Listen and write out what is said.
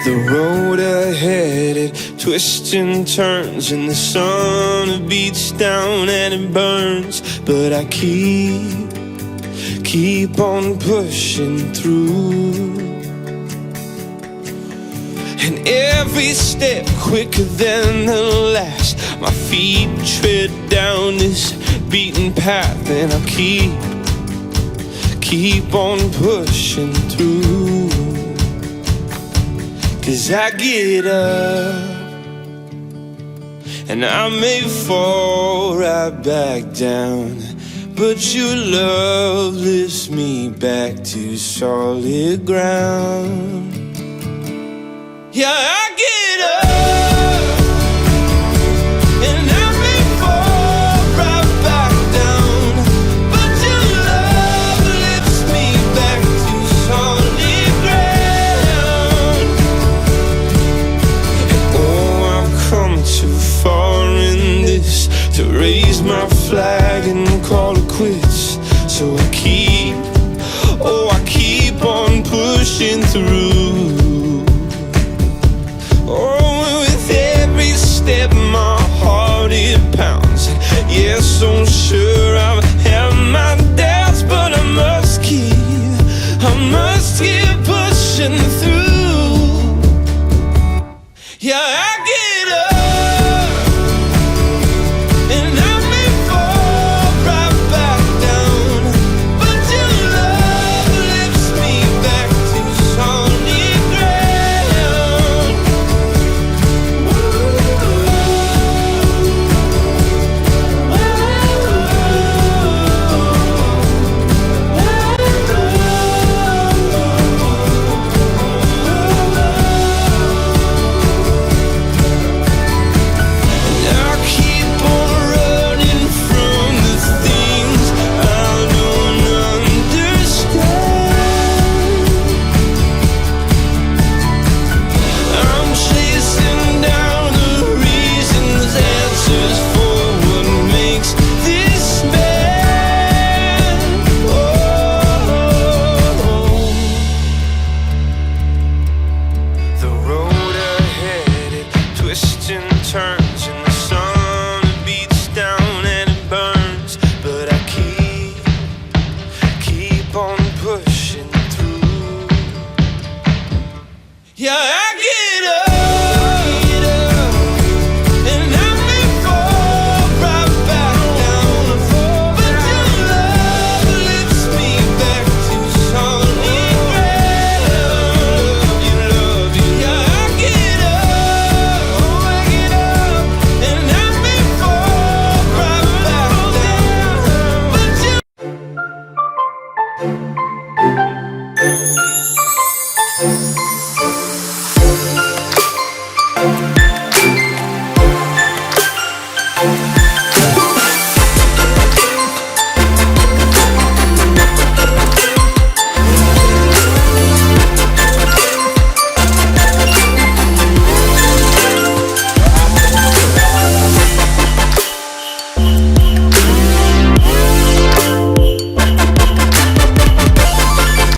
The road ahead, it twists and turns, and the sun beats down and it burns. But I keep on pushing through. And every step quicker than the last, my feet tread down this beaten path, and I'll keep on pushing through. 'Cause I get up and I may fall right back down, but your love lifts me back to solid ground. Yeah, I get up and I may fall right back down, but your love lifts me back to solid ground. And oh, I've come too far in this to raise my flag and call it quits. So I keep